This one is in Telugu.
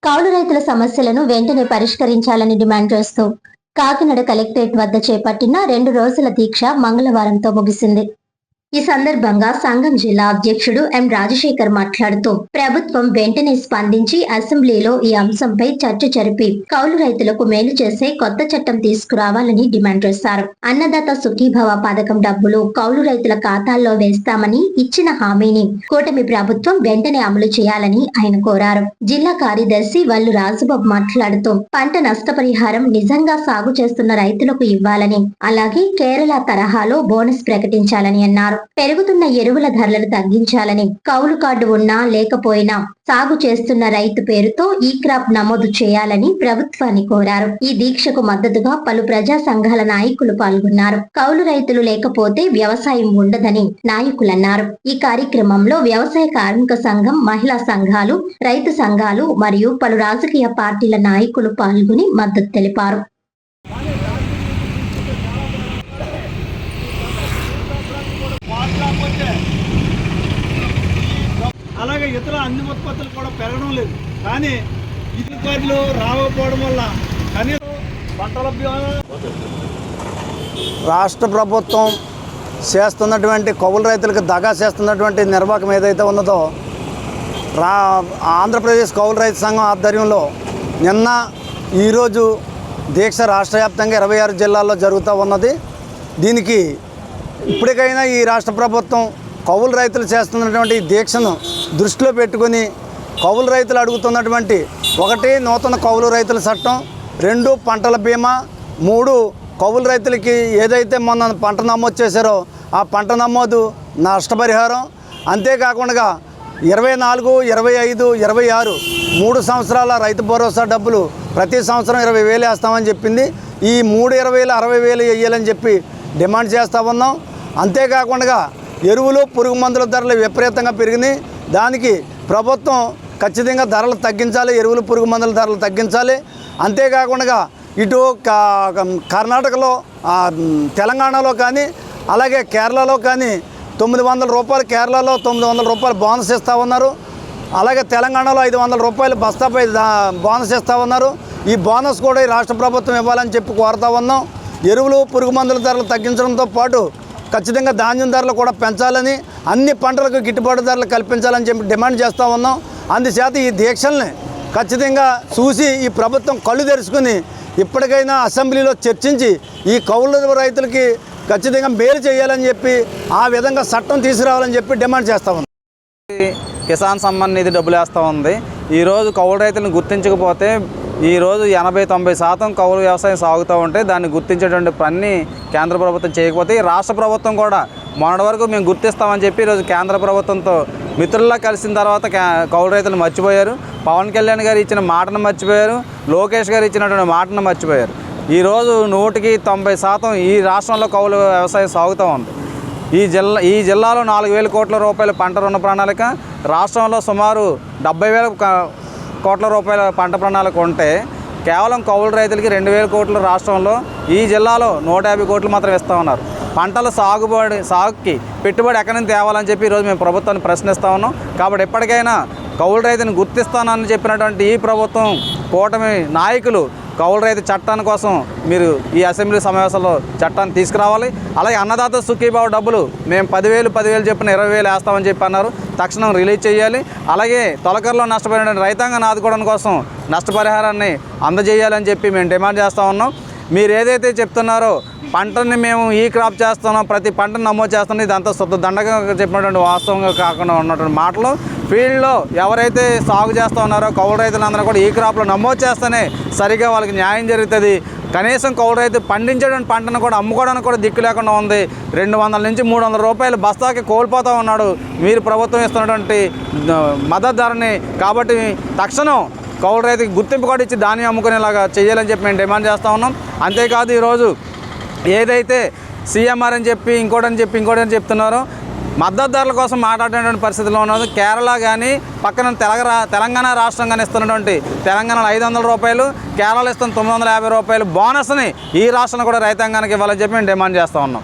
కౌలు రైతుల సమస్యలను వెంటనే పరిష్కరించాలని డిమాండ్ చేస్తూ కాకినాడ కలెక్టరేట్ వద్ద చేపట్టిన 2 రోజుల దీక్ష మంగళవారంతో ముగిసింది. ఈ సందర్భంగా సంఘం జిల్లా అధ్యక్షుడు ఎం రాజశేఖర్ మాట్లాడుతూ ప్రభుత్వం వెంటనే స్పందించి అసెంబ్లీలో ఈ అంశంపై చర్చ జరిపి కౌలు రైతులకు మేలు చేసే కొత్త చట్టం తీసుకురావాలని డిమాండ్ చేశారు. అన్నదాత సుఖీభవ పథకం డబ్బులు కౌలు రైతుల ఖాతాల్లో వేస్తామని ఇచ్చిన హామీని కూటమి ప్రభుత్వం వెంటనే అమలు చేయాలని ఆయన కోరారు. జిల్లా కార్యదర్శి వల్లు రాజుబాబు మాట్లాడుతూ పంట నష్టపరిహారం నిజంగా సాగు చేస్తున్న రైతులకు ఇవ్వాలని, అలాగే కేరళ తరహాలో బోనస్ ప్రకటించాలని అన్నారు. పెరుగుతున్న ఎరువుల ధరలను తగ్గించాలని, కౌలు కార్డు ఉన్నా లేకపోయినా సాగు చేస్తున్న రైతు పేరుతో ఈ క్రాప్ నమోదు చేయాలని ప్రభుత్వాన్ని కోరారు. ఈ దీక్షకు మద్దతుగా పలు ప్రజా సంఘాల నాయకులు పాల్గొన్నారు. కౌలు రైతులు లేకపోతే వ్యవసాయం ఉండదని నాయకులన్నారు. ఈ కార్యక్రమంలో వ్యవసాయ కార్మిక సంఘం, మహిళా సంఘాలు, రైతు సంఘాలు మరియు పలు రాజకీయ పార్టీల నాయకులు పాల్గొని మద్దతు తెలిపారు. అలాగే ఇతర అన్ని ఉత్పత్తులు కూడా పెరగడం లేదు. కానీ ఇదికారులు రాకపోవడం వల్ల కనీసం పంటల రాష్ట్ర ప్రభుత్వం చేస్తున్నటువంటి కౌలు రైతులకు దగా చేస్తున్నటువంటి నిర్వాహకం ఏదైతే ఉన్నదో ఆంధ్రప్రదేశ్ కౌలు రైతు సంఘం ఆధ్వర్యంలో నిన్న ఈరోజు దీక్ష రాష్ట్ర వ్యాప్తంగా 26 జిల్లాల్లో జరుగుతూ ఉన్నది. దీనికి ఇప్పటికైనా ఈ రాష్ట్ర ప్రభుత్వం కౌలు రైతులు చేస్తున్నటువంటి దీక్షను దృష్టిలో పెట్టుకొని కౌలు రైతులు అడుగుతున్నటువంటి 1 నూతన కౌలు రైతుల చట్టం, 2 పంటల బీమా, 3 కౌలు రైతులకి ఏదైతే మొన్న పంట నమోదు చేశారో ఆ పంట నమోదు నష్టపరిహారం, అంతేకాకుండా 24, 25, 26 3 సంవత్సరాల రైతు భరోసా డబ్బులు ప్రతి సంవత్సరం 20,000 వేస్తామని చెప్పింది. ఈ 3 20,000 60,000 వేయాలని చెప్పి డిమాండ్ చేస్తూ ఉన్నాం. అంతేకాకుండా ఎరువులు, పురుగు మందుల ధరలు విపరీతంగా పెరిగినాయి. దానికి ప్రభుత్వం ఖచ్చితంగా ధరలు తగ్గించాలి, ఎరువులు, పురుగు మందుల ధరలు తగ్గించాలి. అంతేకాకుండా ఇటు కర్ణాటకలో, తెలంగాణలో కానీ అలాగే కేరళలో కానీ 900 రూపాయలు, కేరళలో 900 రూపాయలు బోనస్ ఇస్తూ ఉన్నారు. అలాగే తెలంగాణలో 500 రూపాయలు బస్తాపై బోనస్ ఇస్తూ ఉన్నారు. ఈ బోనస్ కూడా ఈ రాష్ట్ర ప్రభుత్వం ఇవ్వాలని చెప్పి కోరుతూ ఉన్నాం. ఎరువులు, పురుగు మందుల ధరలు తగ్గించడంతో పాటు ఖచ్చితంగా ధాన్యం ధరలు కూడా పెంచాలని, అన్ని పంటలకు గిట్టుబాటు ధరలు కల్పించాలని చెప్పి డిమాండ్ చేస్తూ ఉన్నాం. అందుచేత ఈ దీక్షల్ని ఖచ్చితంగా చూసి ఈ ప్రభుత్వం కళ్ళు తెరుచుకుని ఇప్పటికైనా అసెంబ్లీలో చర్చించి ఈ కౌలు రైతులకి ఖచ్చితంగా మేలు చేయాలని చెప్పి ఆ విధంగా చట్టం తీసుకురావాలని చెప్పి డిమాండ్ చేస్తూ ఉన్నాం. కిసాన్ సమ్మాన్ నిధి డబ్బులు వేస్తూ ఉంది. ఈరోజు కౌలు రైతులను గుర్తించకపోతే ఈరోజు 80-90% కౌలు వ్యవసాయం సాగుతూ ఉంటే దాన్ని గుర్తించేటువంటి పని కేంద్ర ప్రభుత్వం చేయకపోతే ఈ రాష్ట్ర ప్రభుత్వం కూడా మొన్నటి వరకు మేము గుర్తిస్తామని చెప్పి ఈరోజు కేంద్ర ప్రభుత్వంతో మిత్రుల్లా కలిసిన తర్వాత కౌలు రైతులను మర్చిపోయారు. పవన్ కళ్యాణ్ గారు ఇచ్చిన మాటను మర్చిపోయారు, లోకేష్ గారు ఇచ్చినటువంటి మాటను మర్చిపోయారు. ఈరోజు 100% ఈ రాష్ట్రంలో కౌలు వ్యవసాయం సాగుతూ ఉంది. ఈ జిల్లాలో 4,000 కోట్ల రూపాయల పంట రుణ ప్రణాళిక, రాష్ట్రంలో సుమారు 70,000 కోట్ల రూపాయల పంట ప్రణాళిక ఉంటే కేవలం కౌలు రైతులకి 2,000 కోట్లు రాష్ట్రంలో, ఈ జిల్లాలో 150 కోట్లు మాత్రం ఇస్తూ ఉన్నారు. పంటల సాగుకి పెట్టుబడి ఎక్కడి నుంచి తేవాలని చెప్పి ఈరోజు మేము ప్రభుత్వాన్ని ప్రశ్నిస్తూ ఉన్నాం. కాబట్టి ఎప్పటికైనా కౌలు రైతుని గుర్తిస్తానని చెప్పినటువంటి ఈ ప్రభుత్వం, కూటమి నాయకులు కౌలు రైతు చట్టాన్ని కోసం మీరు ఈ అసెంబ్లీ సమావేశంలో చట్టాన్ని తీసుకురావాలి. అలాగే అన్నదాత సుఖీభావ డబ్బులు మేము 10,000 చెప్పిన 20,000 వేస్తామని చెప్పి అన్నారు, తక్షణం రిలీజ్ చేయాలి. అలాగే తొలకరలో నష్టపోయిన రైతాంగాన్ని ఆదుకోవడం కోసం నష్టపరిహారాన్ని అందజేయాలని చెప్పి మేము డిమాండ్ చేస్తూ ఉన్నాం. మీరు ఏదైతే చెప్తున్నారో పంటని మేము ఈ క్రాప్ చేస్తున్నాం, ప్రతి పంటను నమోదు చేస్తున్నాం, ఇదంతా శుద్ధ దండగా చెప్పినటువంటి వాస్తవంగా కాకుండా ఉన్నటువంటి మాటలు. ఫీల్డ్లో ఎవరైతే సాగు చేస్తూ ఉన్నారో కౌలు రైతులందరూ కూడా ఈ క్రాప్లో నమోదు చేస్తేనే సరిగా వాళ్ళకి న్యాయం జరుగుతుంది. కనీసం కౌలు రైతు పండించేటువంటి పంటను కూడా అమ్ముకోవడానికి కూడా దిక్కు లేకుండా ఉంది. 200 నుంచి 300 రూపాయలు బస్తాకి కోల్పోతూ ఉన్నాడు మీరు ప్రభుత్వం ఇస్తున్నటువంటి మద్దతు ధరని. కాబట్టి తక్షణం కౌలు రైతుకి గుర్తింపు కూడా ఇచ్చి ధాన్యం అమ్ముకునేలాగా చేయాలని చెప్పి మేము డిమాండ్ చేస్తూ ఉన్నాం. అంతేకాదు ఈరోజు ఏదైతే సీఎంఆర్ అని చెప్పి ఇంకోటని చెప్తున్నారో మద్దతు ధరల కోసం మాట్లాడేటువంటి పరిస్థితిలో ఉన్నది. కేరళ కానీ పక్కన తెలంగాణ రాష్ట్రం కానీ ఇస్తున్నటువంటి తెలంగాణలో 500 రూపాయలు, కేరళ ఇస్తున్న 950 రూపాయలు బోనస్ని ఈ రాష్ట్రంలో కూడా రైతాంగానికి ఇవ్వాలని చెప్పి మేము డిమాండ్ చేస్తూ ఉన్నాం.